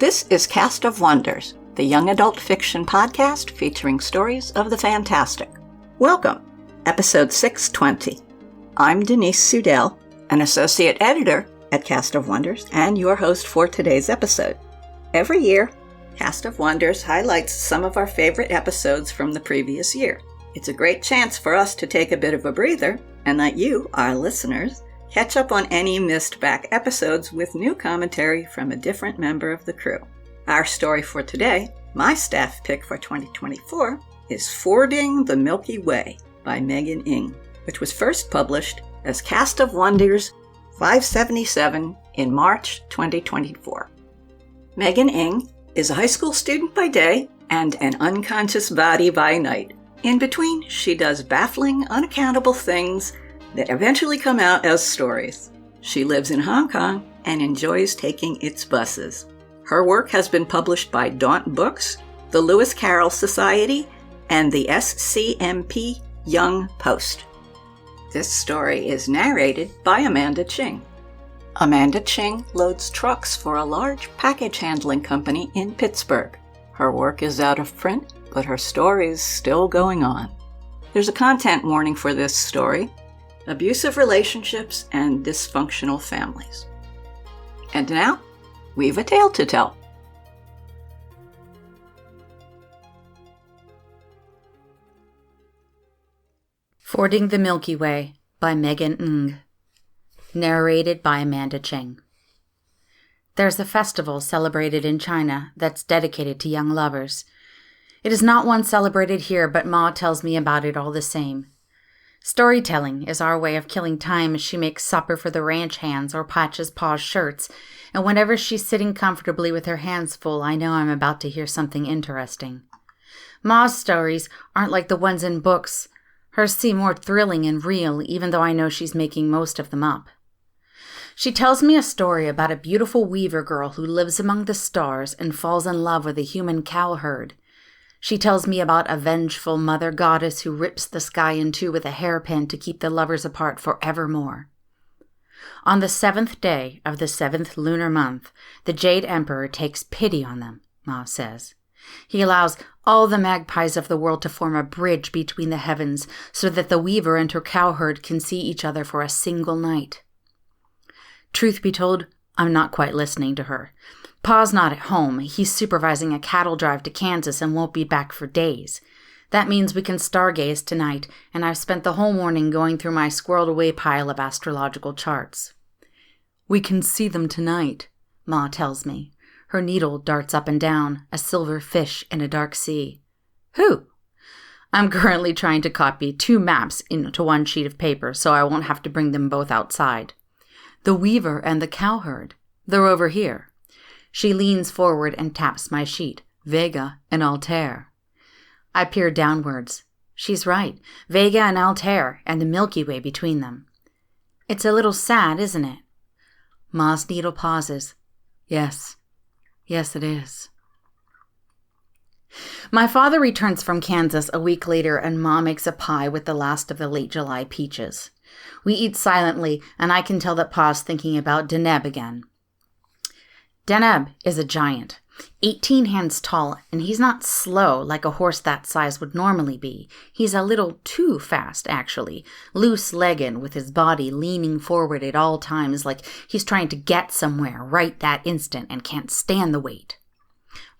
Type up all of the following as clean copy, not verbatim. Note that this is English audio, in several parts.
This is Cast of Wonders, the young adult fiction podcast featuring stories of the fantastic. Welcome, episode 620. I'm Denise Sudell, an associate editor at Cast of Wonders and your host for today's episode. Every year, Cast of Wonders highlights some of our favorite episodes from the previous year. It's a great chance for us to take a bit of a breather and let you, our listeners, catch up on any missed back episodes with new commentary from a different member of the crew. Our story for today, my staff pick for 2024, is Fording the Milky Way by Megan Ng, which was first published as Cast of Wonders 577 in March 2024. Megan Ng is a high school student by day and an unconscious body by night. In between, she does baffling, unaccountable things that eventually come out as stories. She lives in Hong Kong and enjoys taking its buses. Her work has been published by Daunt Books, the Lewis Carroll Society, and the SCMP Young Post. This story is narrated by Amanda Ching. Amanda Ching loads trucks for a large package handling company in Pittsburgh. Her work is out of print, but her story's still going on. There's a content warning for this story: abusive relationships and dysfunctional families. And now, we've a tale to tell. Fording the Milky Way by Megan Ng. Narrated by Amanda Ching. There's a festival celebrated in China that's dedicated to young lovers. It is not one celebrated here, but Ma tells me about it all the same. Storytelling is our way of killing time as she makes supper for the ranch hands or patches Pa's shirts, and whenever she's sitting comfortably with her hands full, I know I'm about to hear something interesting. Ma's stories aren't like the ones in books. Hers seem more thrilling and real, even though I know she's making most of them up. She tells me a story about a beautiful weaver girl who lives among the stars and falls in love with a human cowherd. She tells me about a vengeful mother goddess who rips the sky in two with a hairpin to keep the lovers apart forevermore. On the 7th day of the 7th lunar month, the Jade Emperor takes pity on them, Ma says. He allows all the magpies of the world to form a bridge between the heavens so that the weaver and her cowherd can see each other for a single night. Truth be told, I'm not quite listening to her. Pa's not at home. He's supervising a cattle drive to Kansas and won't be back for days. That means we can stargaze tonight, and I've spent the whole morning going through my squirreled-away pile of astrological charts. We can see them tonight, Ma tells me. Her needle darts up and down, a silver fish in a dark sea. Who? I'm currently trying to copy 2 maps into one sheet of paper, so I won't have to bring them both outside. The weaver and the cowherd. They're over here. She leans forward and taps my sheet. Vega and Altair. I peer downwards. She's right. Vega and Altair, and the Milky Way between them. It's a little sad, isn't it? Ma's needle pauses. Yes. Yes, it is. My father returns from Kansas a week later, and Ma makes a pie with the last of the late July peaches. We eat silently, and I can tell that Pa's thinking about Deneb again. Deneb is a giant, 18 hands tall, and he's not slow like a horse that size would normally be. He's a little too fast, actually, loose-legged with his body leaning forward at all times like he's trying to get somewhere right that instant and can't stand the weight.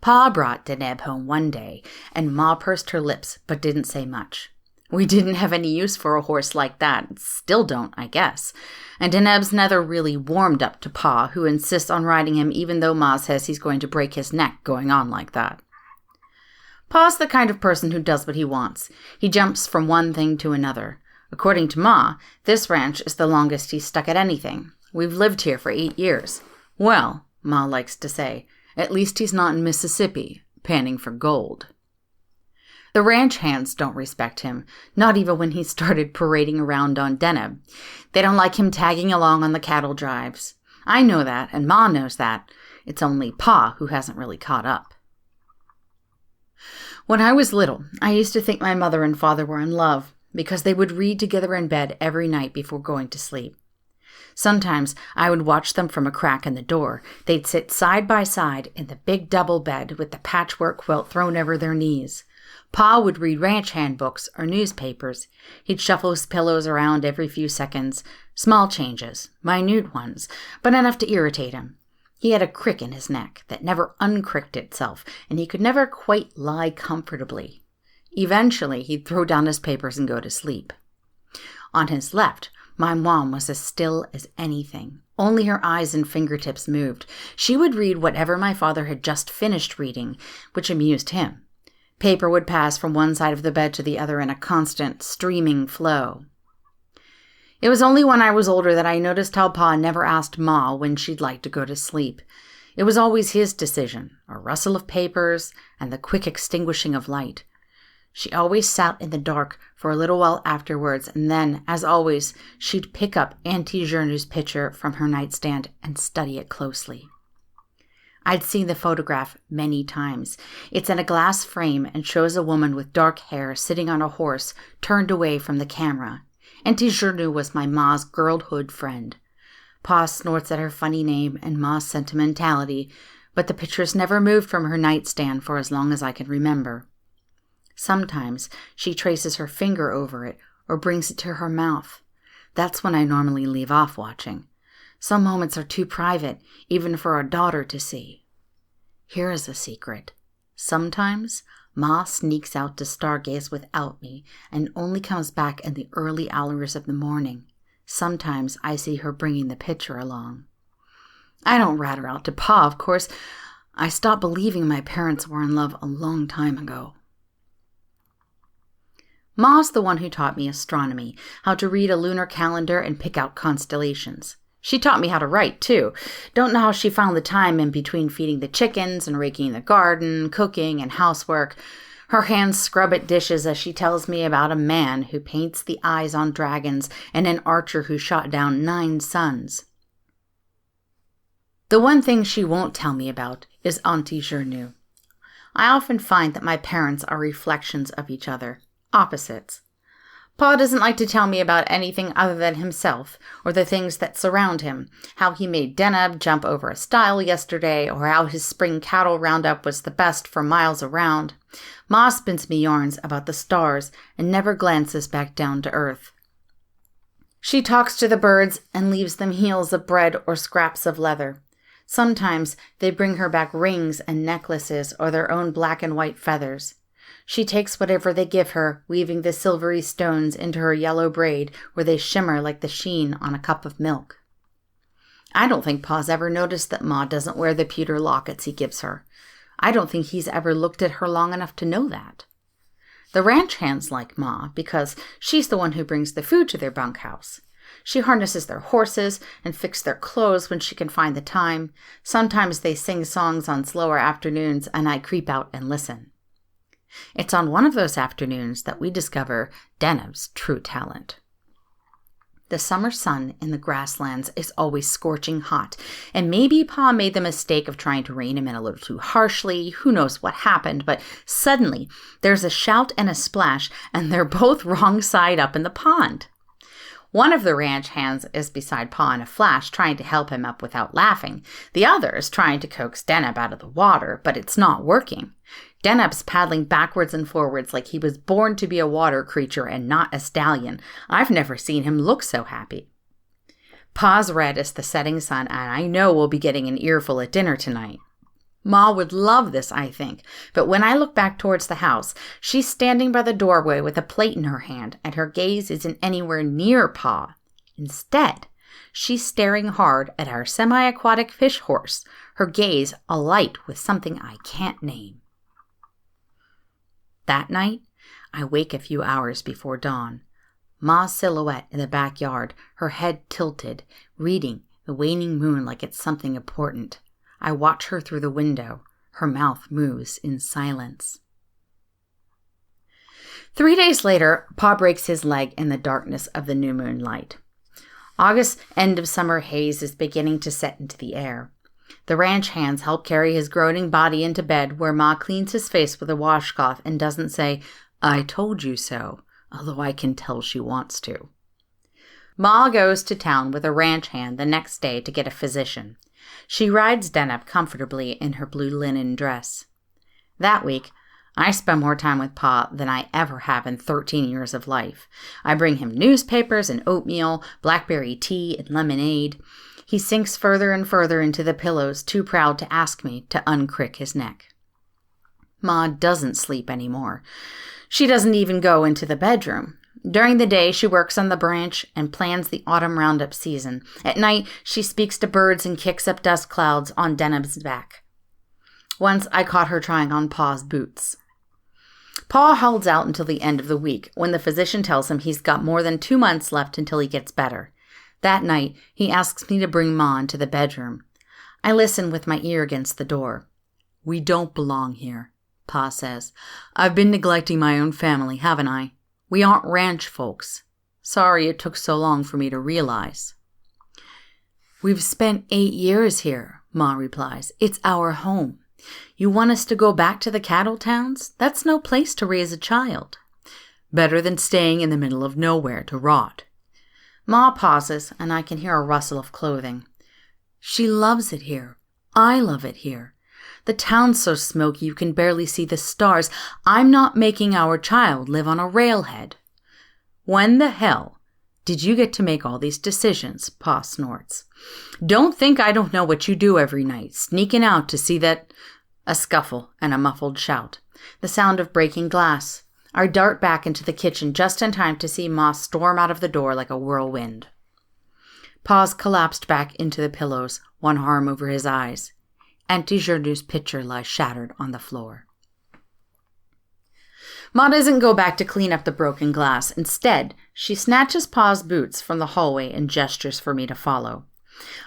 Pa brought Deneb home one day, and Ma pursed her lips but didn't say much. We didn't have any use for a horse like that, still don't, I guess. And Deneb's never really warmed up to Pa, who insists on riding him even though Ma says he's going to break his neck going on like that. Pa's the kind of person who does what he wants. He jumps from one thing to another. According to Ma, this ranch is the longest he's stuck at anything. We've lived here for 8 years. Well, Ma likes to say, at least he's not in Mississippi, panning for gold. The ranch hands don't respect him, not even when he started parading around on Deneb. They don't like him tagging along on the cattle drives. I know that, and Ma knows that. It's only Pa who hasn't really caught up. When I was little, I used to think my mother and father were in love because they would read together in bed every night before going to sleep. Sometimes I would watch them from a crack in the door. They'd sit side by side in the big double bed with the patchwork quilt thrown over their knees. Pa would read ranch handbooks or newspapers. He'd shuffle his pillows around every few seconds. Small changes, minute ones, but enough to irritate him. He had a crick in his neck that never uncricked itself, and he could never quite lie comfortably. Eventually, he'd throw down his papers and go to sleep. On his left, my mom was as still as anything. Only her eyes and fingertips moved. She would read whatever my father had just finished reading, which amused him. Paper would pass from one side of the bed to the other in a constant, streaming flow. It was only when I was older that I noticed how Pa never asked Ma when she'd like to go to sleep. It was always his decision, a rustle of papers and the quick extinguishing of light. She always sat in the dark for a little while afterwards, and then, as always, she'd pick up Auntie Journoux's picture from her nightstand and study it closely. I'd seen the photograph many times. It's in a glass frame and shows a woman with dark hair sitting on a horse, turned away from the camera. Auntie Journoux was my Ma's girlhood friend. Pa snorts at her funny name and Ma's sentimentality, but the pictures never moved from her nightstand for as long as I can remember. Sometimes she traces her finger over it or brings it to her mouth. That's when I normally leave off watching. Some moments are too private, even for a daughter to see. Here is a secret. Sometimes Ma sneaks out to stargaze without me and only comes back in the early hours of the morning. Sometimes I see her bringing the pitcher along. I don't rat her out to Pa, of course. I stopped believing my parents were in love a long time ago. Ma's the one who taught me astronomy, how to read a lunar calendar and pick out constellations. She taught me how to write, too. Don't know how she found the time in between feeding the chickens and raking the garden, cooking, and housework. Her hands scrub at dishes as she tells me about a man who paints the eyes on dragons and an archer who shot down 9 sons. The one thing she won't tell me about is Auntie Journoux. I often find that my parents are reflections of each other, opposites. Pa doesn't like to tell me about anything other than himself or the things that surround him, how he made Deneb jump over a stile yesterday or how his spring cattle roundup was the best for miles around. Ma spins me yarns about the stars and never glances back down to earth. She talks to the birds and leaves them heels of bread or scraps of leather. Sometimes they bring her back rings and necklaces or their own black and white feathers. She takes whatever they give her, weaving the silvery stones into her yellow braid where they shimmer like the sheen on a cup of milk. I don't think Pa's ever noticed that Ma doesn't wear the pewter lockets he gives her. I don't think he's ever looked at her long enough to know that. The ranch hands like Ma because she's the one who brings the food to their bunkhouse. She harnesses their horses and fixes their clothes when she can find the time. Sometimes they sing songs on slower afternoons and I creep out and listen. It's on one of those afternoons that we discover Deneb's true talent. The summer sun in the grasslands is always scorching hot, and maybe Pa made the mistake of trying to rein him in a little too harshly. Who knows what happened, but suddenly there's a shout and a splash, and they're both wrong side up in the pond. One of the ranch hands is beside Pa in a flash, trying to help him up without laughing. The other is trying to coax Deneb out of the water, but it's not working. Deneb's paddling backwards and forwards like he was born to be a water creature and not a stallion. I've never seen him look so happy. Pa's red as the setting sun, and I know we'll be getting an earful at dinner tonight. Ma would love this, I think, but when I look back towards the house, she's standing by the doorway with a plate in her hand, and her gaze isn't anywhere near Pa. Instead, she's staring hard at our semi-aquatic fish horse, her gaze alight with something I can't name. That night, I wake a few hours before dawn. Ma's silhouette in the backyard, her head tilted, reading the waning moon like it's something important. I watch her through the window. Her mouth moves in silence. 3 days later, Pa breaks his leg in the darkness of the new moon light. August's end of summer haze is beginning to set into the air. The ranch hands help carry his groaning body into bed, where Ma cleans his face with a washcloth and doesn't say, "I told you so," although I can tell she wants to. Ma goes to town with a ranch hand the next day to get a physician. She rides Deneb comfortably in her blue linen dress. That week, I spend more time with Pa than I ever have in 13 years of life. I bring him newspapers and oatmeal, blackberry tea and lemonade. He sinks further and further into the pillows, too proud to ask me to uncrick his neck. Ma doesn't sleep anymore. She doesn't even go into the bedroom. During the day, she works on the branch and plans the autumn roundup season. At night, she speaks to birds and kicks up dust clouds on Deneb's back. Once I caught her trying on Pa's boots. Pa holds out until the end of the week, when the physician tells him he's got more than 2 months left until he gets better. That night, he asks me to bring Ma into the bedroom. I listen with my ear against the door. "We don't belong here," Pa says. "I've been neglecting my own family, haven't I? We aren't ranch folks. Sorry it took so long for me to realize." "We've spent 8 years here," Ma replies. "It's our home. You want us to go back to the cattle towns? That's no place to raise a child. Better than staying in the middle of nowhere to rot." Ma pauses, and I can hear a rustle of clothing. "She loves it here. I love it here. The town's so smoky you can barely see the stars. I'm not making our child live on a railhead." "When the hell did you get to make all these decisions?" Pa snorts. "Don't think I don't know what you do every night, sneaking out to see that—" A scuffle and a muffled shout. The sound of breaking glass. I dart back into the kitchen just in time to see Ma storm out of the door like a whirlwind. Pa's collapsed back into the pillows, one arm over his eyes. Auntie Gertrude's pitcher lies shattered on the floor. Ma doesn't go back to clean up the broken glass. Instead, she snatches Pa's boots from the hallway and gestures for me to follow.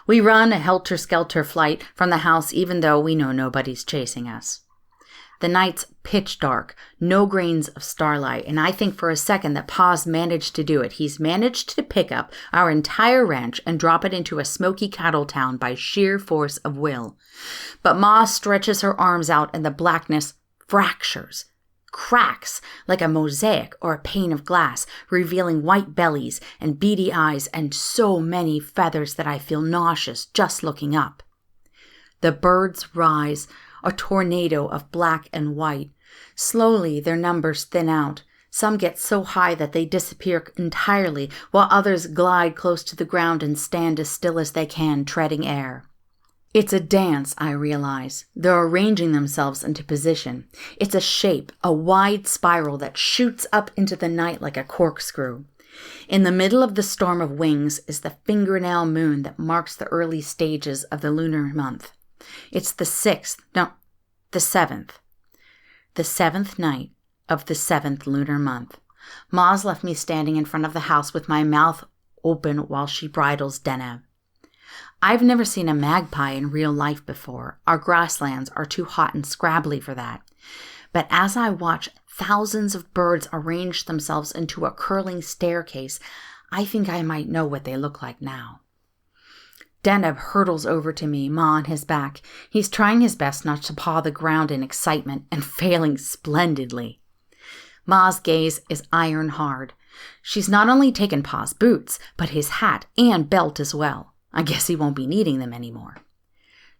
We run a helter-skelter flight from the house even though we know nobody's chasing us. The night's pitch dark, no grains of starlight, and I think for a second that Pa's managed to do it. He's managed to pick up our entire ranch and drop it into a smoky cattle town by sheer force of will. But Ma stretches her arms out and the blackness fractures, cracks like a mosaic or a pane of glass, revealing white bellies and beady eyes and so many feathers that I feel nauseous just looking up. The birds rise, a tornado of black and white. Slowly, their numbers thin out. Some get so high that they disappear entirely, while others glide close to the ground and stand as still as they can, treading air. It's a dance, I realize. They're arranging themselves into position. It's a shape, a wide spiral that shoots up into the night like a corkscrew. In the middle of the storm of wings is the fingernail moon that marks the early stages of the lunar month. It's the seventh. The seventh night of the 7th lunar month. Ma's left me standing in front of the house with my mouth open while she bridles Deneb. I've never seen a magpie in real life before. Our grasslands are too hot and scrabbly for that. But as I watch thousands of birds arrange themselves into a curling staircase, I think I might know what they look like now. Deneb hurtles over to me, Ma on his back. He's trying his best not to paw the ground in excitement and failing splendidly. Ma's gaze is iron hard. She's not only taken Pa's boots, but his hat and belt as well. I guess he won't be needing them anymore.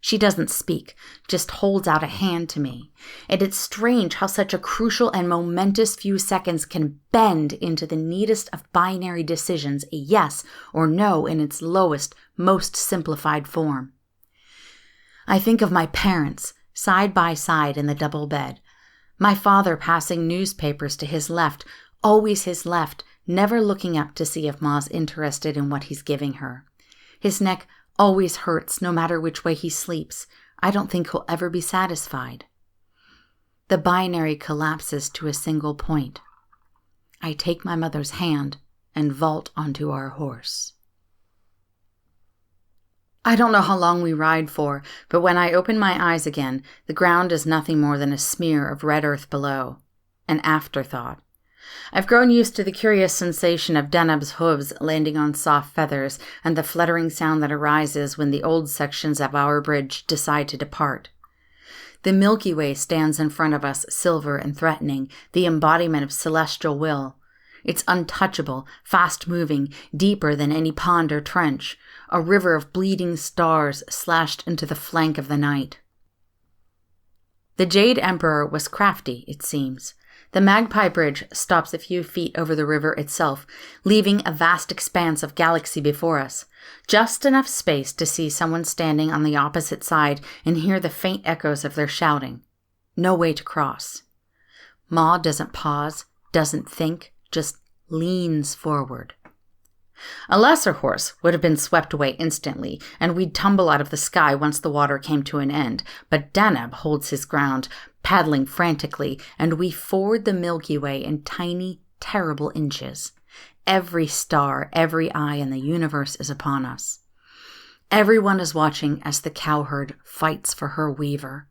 She doesn't speak, just holds out a hand to me. And it's strange how such a crucial and momentous few seconds can bend into the neatest of binary decisions, a yes or no in its lowest, most simplified form. I think of my parents, side by side in the double bed. My father passing newspapers to his left, always his left, never looking up to see if Ma's interested in what he's giving her. His neck always hurts no matter which way he sleeps. I don't think he'll ever be satisfied. The binary collapses to a single point. I take my mother's hand and vault onto our horse. I don't know how long we ride for, but when I open my eyes again, the ground is nothing more than a smear of red earth below. An afterthought. I've grown used to the curious sensation of Deneb's hooves landing on soft feathers and the fluttering sound that arises when the old sections of our bridge decide to depart. The Milky Way stands in front of us, silver and threatening, the embodiment of celestial will. It's untouchable, fast-moving, deeper than any pond or trench, a river of bleeding stars slashed into the flank of the night. The Jade Emperor was crafty, it seems. The Magpie Bridge stops a few feet over the river itself, leaving a vast expanse of galaxy before us, just enough space to see someone standing on the opposite side and hear the faint echoes of their shouting. No way to cross. Ma doesn't pause, doesn't think, just leans forward. A lesser horse would have been swept away instantly, and we'd tumble out of the sky once the water came to an end, but Deneb holds his ground, paddling frantically, and we ford the Milky Way in tiny, terrible inches. Every star, every eye in the universe is upon us. Everyone is watching as the cowherd fights for her weaver.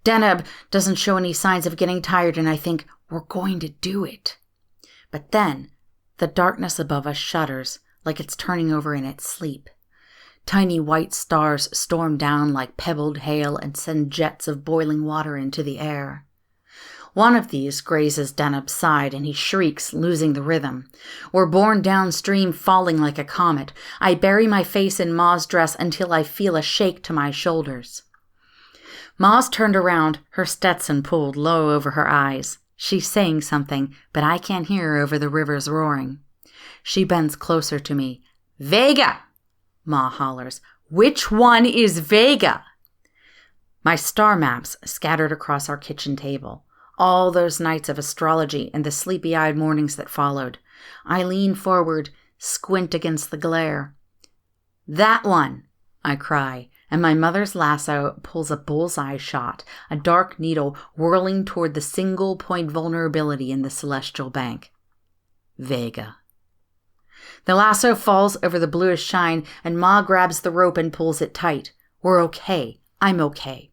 Deneb doesn't show any signs of getting tired, and I think, we're going to do it. But then, the darkness above us shudders like it's turning over in its sleep. Tiny white stars storm down like pebbled hail and send jets of boiling water into the air. One of these grazes Deneb's side, and he shrieks, losing the rhythm. We're borne downstream, falling like a comet. I bury my face in Ma's dress until I feel a shake to my shoulders. Ma's turned around, her Stetson pulled low over her eyes. She's saying something, but I can't hear over the river's roaring. She bends closer to me. "Vega!" Ma hollers. "Which one is Vega?" My star maps scattered across our kitchen table. All those nights of astrology and the sleepy-eyed mornings that followed. I lean forward, squint against the glare. "That one!" I cry, and my mother's lasso pulls a bullseye shot, a dark needle whirling toward the single-point vulnerability in the celestial bank. Vega. The lasso falls over the bluish shine, and Ma grabs the rope and pulls it tight. We're okay. I'm okay.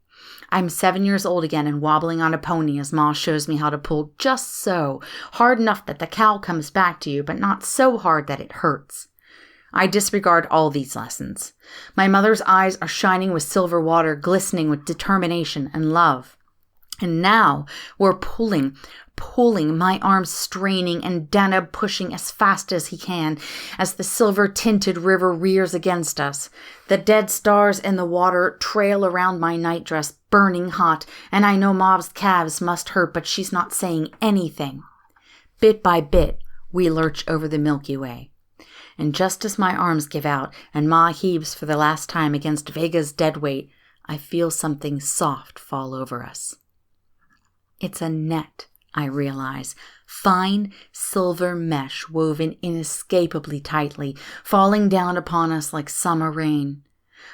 I'm 7 years old again and wobbling on a pony as Ma shows me how to pull just so, hard enough that the cow comes back to you, but not so hard that it hurts. I disregard all these lessons. My mother's eyes are shining with silver water, glistening with determination and love. And now we're pulling, my arms straining, and Deneb pushing as fast as he can as the silver-tinted river rears against us. The dead stars in the water trail around my nightdress, burning hot, and I know Mav's calves must hurt, but she's not saying anything. Bit by bit, we lurch over the Milky Way. And just as my arms give out and Ma heaves for the last time against Vega's dead weight, I feel something soft fall over us. It's a net, I realize, fine silver mesh woven inescapably tightly, falling down upon us like summer rain.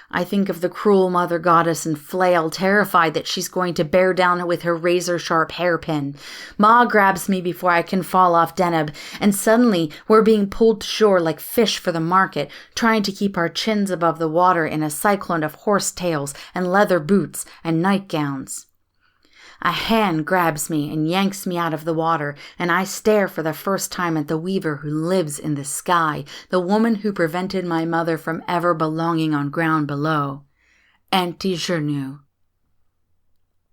I think of the cruel mother goddess and flail, terrified that she's going to bear down with her razor-sharp hairpin. Ma grabs me before I can fall off Deneb, and suddenly we're being pulled to shore like fish for the market, trying to keep our chins above the water in a cyclone of horse tails and leather boots and nightgowns. A hand grabs me and yanks me out of the water, and I stare for the first time at the weaver who lives in the sky, the woman who prevented my mother from ever belonging on ground below. Auntie Gernu.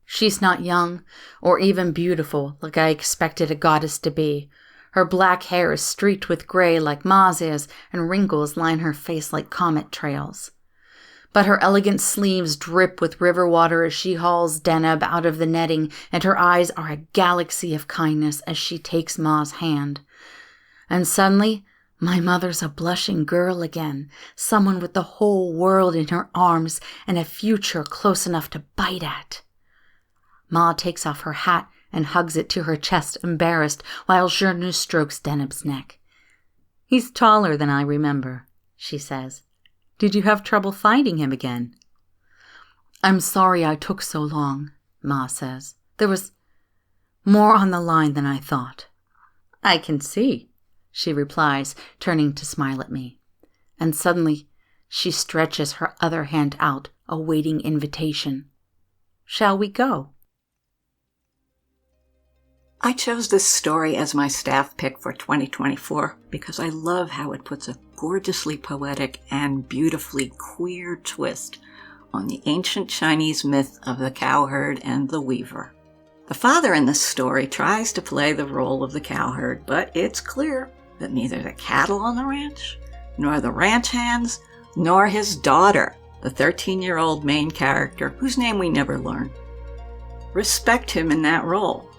She's not young or even beautiful like I expected a goddess to be. Her black hair is streaked with gray like Ma's is, and wrinkles line her face like comet trails. But her elegant sleeves drip with river water as she hauls Deneb out of the netting, and her eyes are a galaxy of kindness as she takes Ma's hand. And suddenly, my mother's a blushing girl again, someone with the whole world in her arms and a future close enough to bite at. Ma takes off her hat and hugs it to her chest, embarrassed, while Gernu strokes Deneb's neck. "He's taller than I remember," she says. "Did you have trouble finding him again?" "I'm sorry I took so long," Ma says. "There was more on the line than I thought." "I can see," she replies, turning to smile at me. And suddenly, she stretches her other hand out, awaiting invitation. "Shall we go?" I chose this story as my staff pick for 2024 because I love how it puts a gorgeously poetic and beautifully queer twist on the ancient Chinese myth of the cowherd and the weaver. The father in this story tries to play the role of the cowherd, but it's clear that neither the cattle on the ranch, nor the ranch hands, nor his daughter, the 13-year-old main character, whose name we never learn, respect him in that role,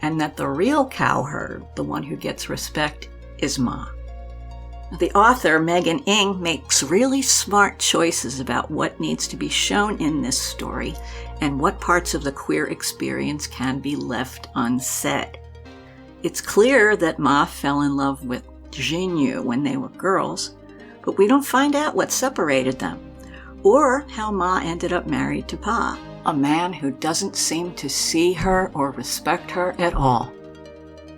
and that the real cowherd, the one who gets respect, is Ma. The author, Megan Ng, makes really smart choices about what needs to be shown in this story and what parts of the queer experience can be left unsaid. It's clear that Ma fell in love with Jinyu when they were girls, but we don't find out what separated them, or how Ma ended up married to Pa, a man who doesn't seem to see her or respect her at all.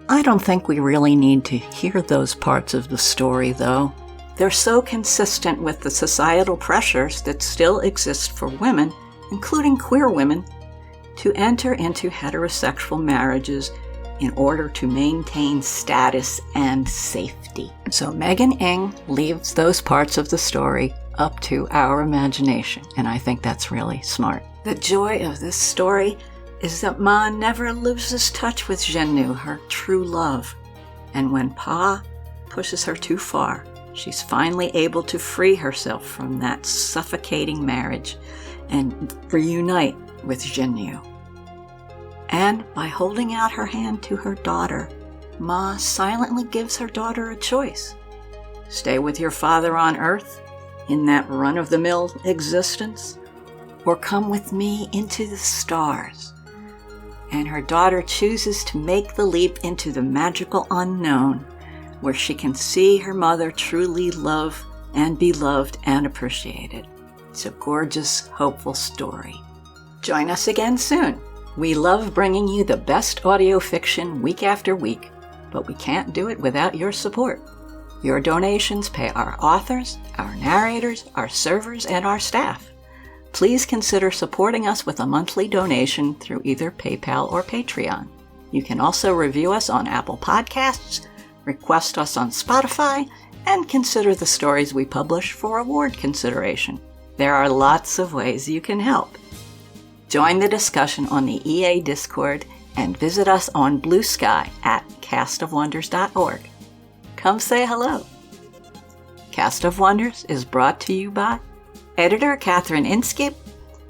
I don't think we really need to hear those parts of the story, though. They're so consistent with the societal pressures that still exist for women, including queer women, to enter into heterosexual marriages in order to maintain status and safety. So Megan Ng leaves those parts of the story up to our imagination, and I think that's really smart. The joy of this story is that Ma never loses touch with Jinyu, her true love. And when Pa pushes her too far, she's finally able to free herself from that suffocating marriage and reunite with Jinyu. And by holding out her hand to her daughter, Ma silently gives her daughter a choice. Stay with your father on Earth, in that run-of-the-mill existence, or come with me into the stars. And her daughter chooses to make the leap into the magical unknown, where she can see her mother truly love and be loved and appreciated. It's a gorgeous, hopeful story. Join us again soon. We love bringing you the best audio fiction week after week, but we can't do it without your support. Your donations pay our authors, our narrators, our servers, and our staff. Please consider supporting us with a monthly donation through either PayPal or Patreon. You can also review us on Apple Podcasts, request us on Spotify, and consider the stories we publish for award consideration. There are lots of ways you can help. Join the discussion on the EA Discord and visit us on Blue Sky at castofwonders.org. Come say hello. Cast of Wonders is brought to you by Editor Catherine Inskip,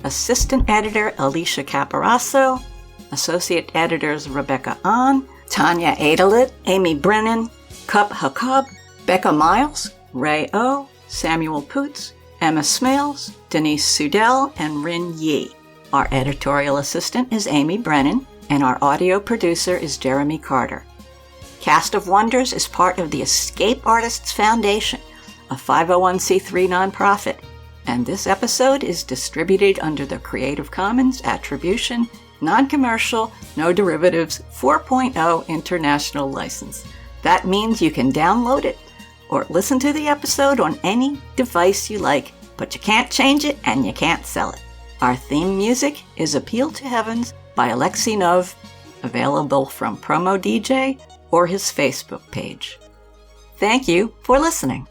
Assistant Editor Alicia Caparasso, Associate Editors Rebecca Ahn, Tanya Adelit, Amy Brennan, Cup Hakub, Becca Miles, Ray O, Samuel Poots, Emma Smales, Denise Sudell, and Rin Yi. Our editorial assistant is Amy Brennan, and our audio producer is Jeremy Carter. Cast of Wonders is part of the Escape Artists Foundation, a 501c3 nonprofit, and this episode is distributed under the Creative Commons Attribution, Non-Commercial, No Derivatives 4.0 International License. That means you can download it or listen to the episode on any device you like, but you can't change it and you can't sell it. Our theme music is Appeal to Heavens by Alexei Nov, available from Promo DJ or his Facebook page. Thank you for listening.